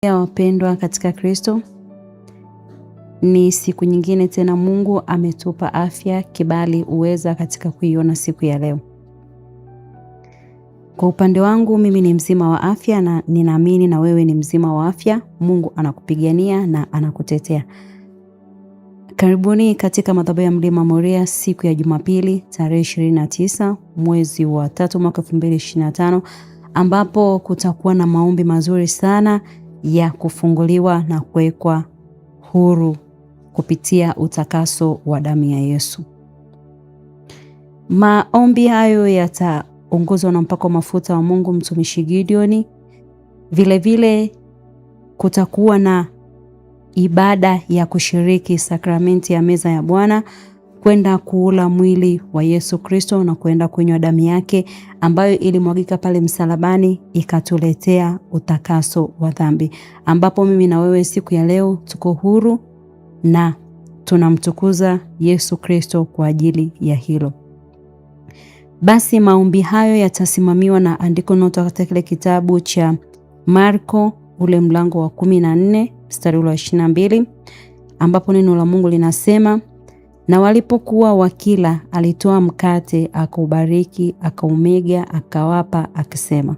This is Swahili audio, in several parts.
Ya wapendwa katika Kristo, ni siku nyingine tena Mungu ametupa afya, kibali, uweza katika kuiona siku ya leo. Kwa upande wangu mimi ni mzima wa afya na ninaamini na wewe ni mzima wa afya. Mungu anakupigania na anakutetea. Karibuni katika madhabahu ya Mlima Moria siku ya Jumapili tarehe 29 mwezi wa 3 mwaka 2025 ambapo kutakuwa na maombi mazuri sana ya kufunguliwa na kuwekwa huru kupitia utakaso wa damu ya Yesu. Maombi hayo yataongozwa na mpako mafuta wa Mungu mtumishi Gideon. Vile kutakuwa na ibada ya kushiriki sakramenti ya meza ya Bwana, kwenda kuula mwili wa Yesu Kristo na kwenda kunywa damu yake ambayo ilimwagika pale msalabani ikatuletea utakaso wa dhambi, ambapo mimi na wewe siku ya leo tuko huru na tunamtukuza Yesu Kristo kwa ajili ya hilo. Basi maombi hayo yatasimamiwa na andiko nota katika kile kitabu cha Marko ule mlango wa 14 mstari wa 22 ambapo neno la Mungu linasema, na walipokuwa wakila alitoa mkate akaubariki akaumega akawapa akisema,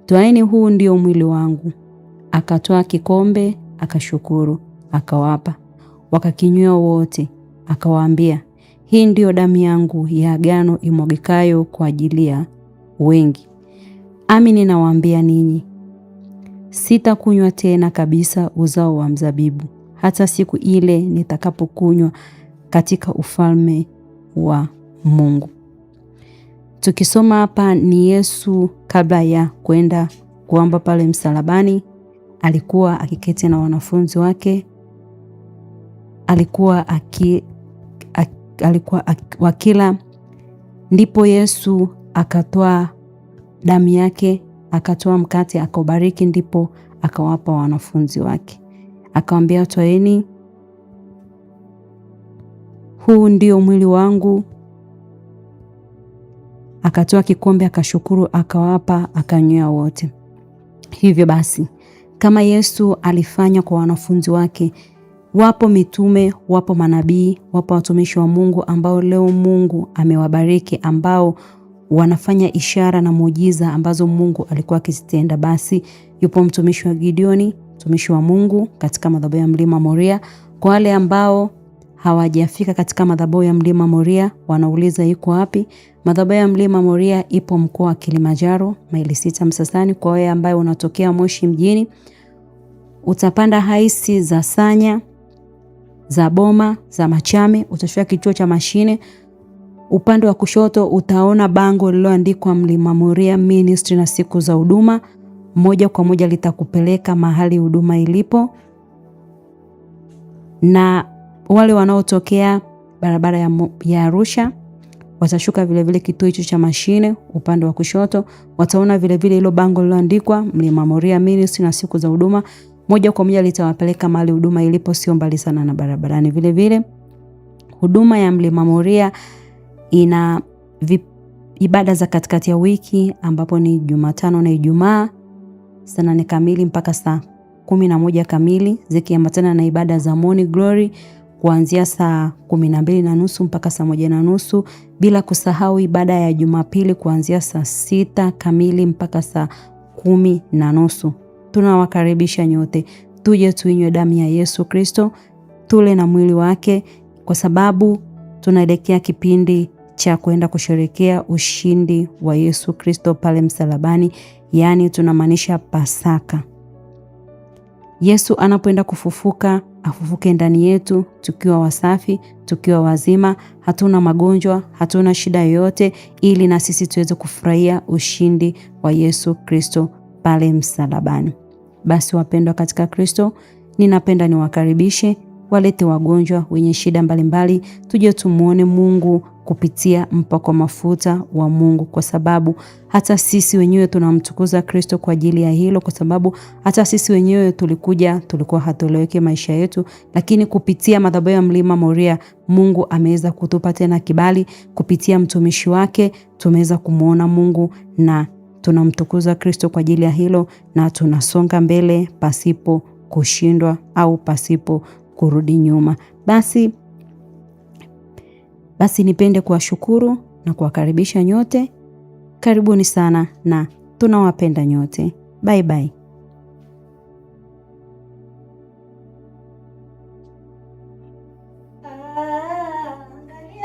twaeni, huu ndio mwili wangu. Akatoa kikombe akashukuru akawapa, wakakinywa wote. Akawaambia, hii ndio damu yangu ya agano imwagikayo kwa ajili ya wengi. Amini nawaambia ninyi, sitakunywa tena kabisa uzao wa mzabibu hata siku ile nitakapokunywa katika ufalme wa Mungu. Tukisoma hapa ni Yesu kabla ya kwenda kuamba pale msalabani, alikuwa akiketi na wanafunzi wake, alikuwa wakila, ndipo Yesu akatoa damu yake, akatoa mkate akaubariki, ndipo akawapa wanafunzi wake, akawaambia, twaeni, huu ndio mwili wangu. Akatoa kikombe akashukuru akawapa akanywa wote. Hivyo basi kama Yesu alifanya kwa wanafunzi wake, wapo mitume, wapo manabii, wapo watumishi wa Mungu ambao leo Mungu amewabariki, ambao wanafanya ishara na muujiza ambazo Mungu alikuwa akizitenda. Basi yupo mtumishi wa Gideon, mtumishi wa Mungu katika madhabahu ya Mlima Moria. Kwa wale ambao hawajafika katika madhabahu ya Mlima Moria wanauliza iko wapi? Madhabahu ya Mlima Moria ipo mkoa wa Kilimanjaro, maili 6 Msasani. Kwa wewe ambaye unatokea Moshi mjini, utapanda haisi za Sanya, za Boma, za Machame, utafika kituo cha mashine. Upande wa kushoto utaona bango lililoandikwa Mlima Moria Ministry na siku za huduma. Moja kwa moja litakupeleka mahali huduma ilipo. Na wale wanaotokea barabara ya Arusha watashuka vile kituo hicho cha mashine. Upande wa kushoto wataona vile hilo bango lililoandikwa Mlima Moria Ministry na siku za huduma. Moja kwa moja litawapeleka mahali huduma ilipo, sio mbali sana na barabarani. Vile huduma ya Mlima Moria ina ibada za katikati ya wiki, ambapo ni Jumatano na Ijumaa saa 8 kamili mpaka saa 11 kamili, zikiambatana na ibada za Morning Glory kuanzia saa 12:30 mpaka saa 1:30, bila kusahau ibada ya Jumapili kuanzia saa 6 kamili mpaka saa 10:30. Tunawakaribisha nyote tuje tuinywe damu ya Yesu Kristo, tule na mwili wake, kwa sababu tunaelekea kipindi cha kwenda kusherehekea ushindi wa Yesu Kristo pale msalabani, yani tunamaanisha Pasaka. Yesu anapoenda kufufuka, afufuke ndani yetu tukiwa wasafi, tukiwa wazima, hatuna magonjwa, hatuna shida yoyote, ili na sisi tuweze kufurahia ushindi wa Yesu Kristo pale msalabani. Basi wapendwa katika Kristo, ninapenda niwakaribishe, walete wagonjwa wenye shida mbalimbali, tuje tumuone Mungu kupitia mpako mafuta wa Mungu, kwa sababu hata sisi wenyewe tunamtukuza Kristo kwa ajili ya hilo, kwa sababu hata sisi wenyewe tulikuwa hatueleweki maisha yetu, lakini kupitia madhabahu ya Mlima Moria Mungu ameweza kutupa tena kibali. Kupitia mtumishi wake tumeweza kumuona Mungu na tunamtukuza Kristo kwa ajili ya hilo, na tunasonga mbele pasipo kushindwa au pasipo kurudi nyuma. Basi nipende kuwashukuru na kuwakaribisha nyote. Karibuni sana na tunawapenda nyote. Bye bye.